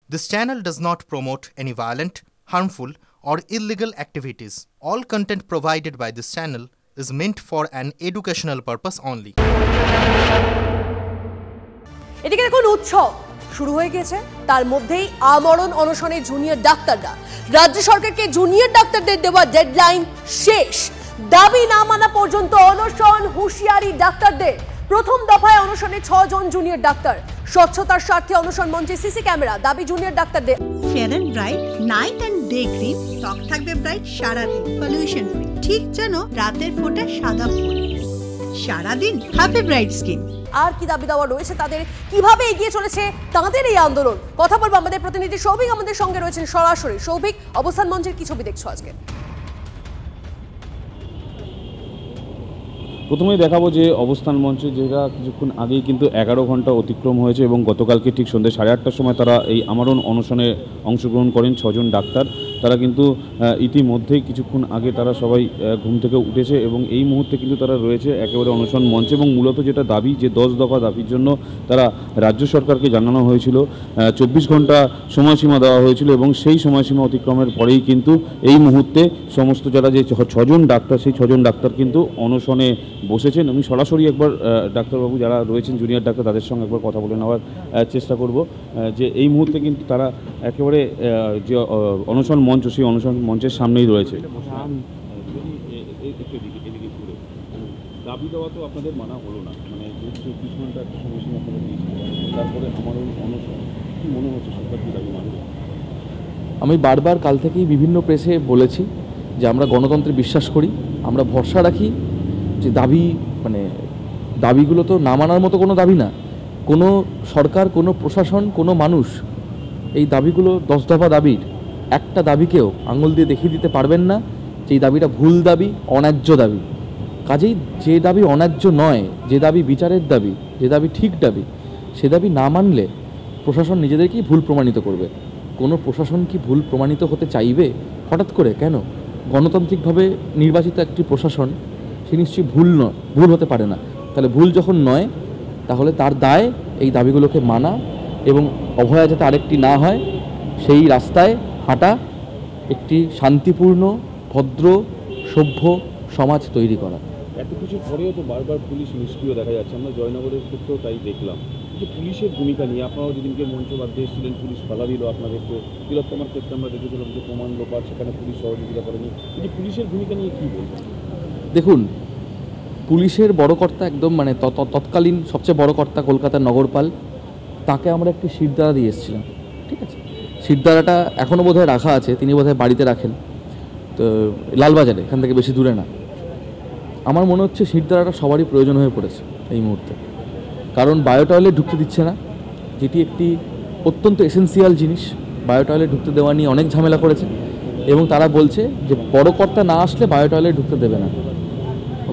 This channel does not promote any violent, harmful, or illegal activities. All content provided by this channel is meant for an educational purpose only. এদিকে এখন উৎসব শুরু হয়ে গেছে, তার মধ্যেই আমরণ অনশনে জুনিয়র ডাক্তাররা। রাজ্য সরকারকে জুনিয়র ডাক্তারদের দেওয়া ডেডলাইন শেষ, দাবি না মানা পর্যন্ত অনশন, হুঁশিয়ারি ডাক্তারদের। প্রথম দফায় অনশনে 6 জন জুনিয়র ডাক্তার। স্বচ্ছতার স্বার্থে অনশন মঞ্চে সিসি ক্যামেরা, দাবি জুনিয়র ডাক্তারদের। Fair and bright night and day cream, ত্বক থাকবে ব্রাইট সারাদিন, পলিউশন ফ্রি, ঠিক যেন রাতের ফোঁটা সাদা ফুল। সারাদিন হ্যাপি ব্রাইট স্কিন। আর কি দাবি দেওয়া রয়েছে তাদের, কিভাবে এগিয়ে চলেছে তাদের এই আন্দোলন, কথা বলবো আমাদের প্রতিনিধি সৌভিক আমাদের সঙ্গে রয়েছেন সরাসরি। সৌভিক, অবস্থান মঞ্চের কি ছবি দেখছো আজকে? প্রথমেই দেখাবো যে অবস্থান মঞ্চে যেটা কিছুক্ষণ আগেই কিন্তু 11 ঘন্টা অতিক্রম হয়েছে এবং গতকালকে ঠিক সন্ধ্যে 8:30টার সময় তারা এই আমরণ অনশনে অংশগ্রহণ করেন 6 জন ডাক্তার। তারা কিন্তু ইতিমধ্যেই কিছুক্ষণ আগে তারা সবাই ঘুম থেকে উঠেছে এবং এই মুহূর্তে কিন্তু তারা রয়েছে একেবারে অনশন মঞ্চে। এবং মূলত যেটা দাবি, যে 10 দফা দাবির জন্য তারা রাজ্য সরকারকে জানানো হয়েছিল, 24 ঘন্টা সময়সীমা দেওয়া হয়েছিল এবং সেই সময়সীমা অতিক্রমের পরেই কিন্তু এই মুহূর্তে সমস্ত যারা যে 6 জন ডাক্তার, সেই 6 জন ডাক্তার কিন্তু অনশনে বসেছেন। আমি সরাসরি একবার ডাক্তারবাবু যারা রয়েছেন জুনিয়র ডাক্তার তাদের সঙ্গে একবার কথা বলে নেওয়ার চেষ্টা করব যে এই মুহূর্তে কিন্তু তারা একেবারে যে অনশন মঞ্চ, সেই অনশন মঞ্চের সামনেই রয়েছে। দাবি দেওয়া তো আপনাদের মানা হলো না, মানে 24 ঘন্টা একটা সময়সীমা আপনারা দিয়েছিলেন, তারপরে আমারও অনশন, কী মনে হচ্ছে সরকার কি দাবি মানবে? আমি বারবার কাল থেকেই বিভিন্ন প্রেসে বলেছি যে আমরা গণতন্ত্রে বিশ্বাস করি, আমরা ভরসা রাখি যে দাবি, মানে দাবিগুলো তো না মানার মতো কোনো দাবি না। কোনো সরকার, কোনো প্রশাসন, কোনো মানুষ এই দাবিগুলো 10 দফা দাবির একটা দাবিকেও আঙুল দিয়ে দেখিয়ে দিতে পারবেন না যে এই দাবিটা ভুল দাবি, অন্যায্য দাবি। কাজেই যে দাবি অন্যায্য নয়, যে দাবি বিচারের দাবি, যে দাবি ঠিক দাবি, সে দাবি না মানলে প্রশাসন নিজেদেরকেই ভুল প্রমাণিত করবে। কোনো প্রশাসন কি ভুল প্রমাণিত হতে চাইবে হঠাৎ করে? কেন? গণতান্ত্রিকভাবে নির্বাচিত একটি প্রশাসন, সে নিশ্চয়ই ভুল হতে পারে না। তাহলে ভুল যখন নয়, তাহলে তার দায় এই দাবিগুলোকে মানা এবং অভয়া যাতে আরেকটি না হয় সেই রাস্তায় হাঁটা, একটি শান্তিপূর্ণ, ভদ্র, সভ্য সমাজ তৈরি করা। এত কিছু পরেও তো বারবার পুলিশ নিষ্ক্রিয় দেখা যাচ্ছে। আমরা জয়নগরের ক্ষেত্রেও তাই দেখলাম যে পুলিশের ভূমিকা নিয়ে আপনারাও যেদিনকে মঞ্চ বাধ্যে এসেছিলেন, পুলিশ বাধা দিল আপনাদেরকে। তিলোত্তমার ক্ষেত্রে আমরা দেখেছিলাম যে প্রমাণ লোপাট, সেখানে পুলিশ সহযোগিতা করেনি। এই পুলিশের ভূমিকা নিয়ে কী বলবেন? দেখুন, পুলিশের বড় কর্তা একদম, মানে তৎকালীন সবচেয়ে বড় কর্তা কলকাতার নগরপাল, তাকে আমরা একটি শিরদাঁড়া দিয়ে এসেছিলাম। ঠিক আছে, শিরদাঁড়াটা এখনও বোধহয় রাখা আছে, তিনি বোধহয় বাড়িতে রাখেন, তো লালবাজারে, এখান থেকে বেশি দূরে না। আমার মনে হচ্ছে শিরদাঁড়াটা সবারই প্রয়োজন হয়ে পড়েছে এই মুহূর্তে, কারণ বায়ো টয়লেট ঢুকতে দিচ্ছে না, যেটি একটি অত্যন্ত এসেন্সিয়াল জিনিস। বায়ো টয়লেট ঢুকতে দেওয়া নিয়ে অনেক ঝামেলা করেছে এবং তারা বলছে যে বড় কর্তা না আসলে বায়ো টয়লেট ঢুকতে দেবে না।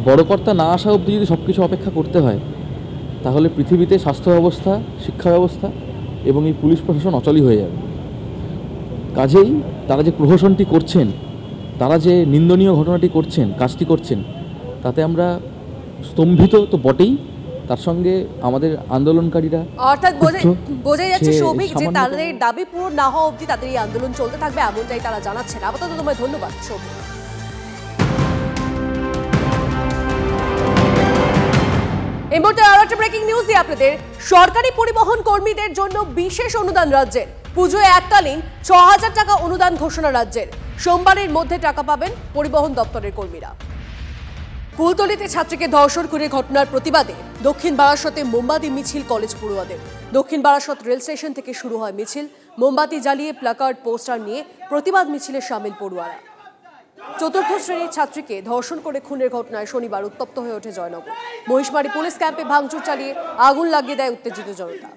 বড় কর্তা না আসা অবধি যদি সব কিছু অপেক্ষা করতে হয়, তাহলে পৃথিবীতে স্বাস্থ্য ব্যবস্থা, শিক্ষা ব্যবস্থা এবং এই পুলিশ প্রশাসন অচলই হয়ে যাবে। কাজেই তারা যে প্রহসনটি করছেন, তারা যে নিন্দনীয় ঘটনাটি করছেন, কাজটি করছেন, তাতে আমরা স্তম্ভিত তো বটেই, তার সঙ্গে আমাদের আন্দোলনকারীরা, অর্থাৎ বোঝাই যাচ্ছে সৌভিক যে তাদের দাবি পূরণ না হওয়া অবধি তাদের এই আন্দোলন চলতে থাকবে, এমনটাই তারা জানাচ্ছেন। আপাতত তোমায় ধন্যবাদ সৌভিক। এই মুহূর্তে আরো একটা ব্রেকিং নিউজ দিয়ে আপনাদের। সরকারি পরিবহন কর্মীদের জন্য বিশেষ অনুদান রাজ্যের। পুজোয় এককালীন 6000 টাকা অনুদান ঘোষণা রাজ্যের। সোমবারের মধ্যে টাকা পাবেন পরিবহন দপ্তরের কর্মীরা। কুলতলিতে ছাত্রীকে ধর্ষণ করে ঘটনার প্রতিবাদে দক্ষিণ বারাসতে মোমবাতি মিছিল কলেজ পড়ুয়াদের। দক্ষিণ বারাসত রেল স্টেশন থেকে শুরু হয় মিছিল। মোমবাতি জ্বালিয়ে প্ল্যাকার্ড, পোস্টার নিয়ে প্রতিবাদ মিছিলে সামিল পড়ুয়ারা। চতুর্থ শ্রেণীর ছাত্রীকে ধর্ষণ করে খুনের ঘটনায় শনিবার উত্তপ্ত হয়ে ওঠে জয়নগর। মহিষমারি পুলিশ ক্যাম্পে ভাঙচুর চালিয়ে আগুন লাগিয়ে দেয় উত্তেজিত জনতা।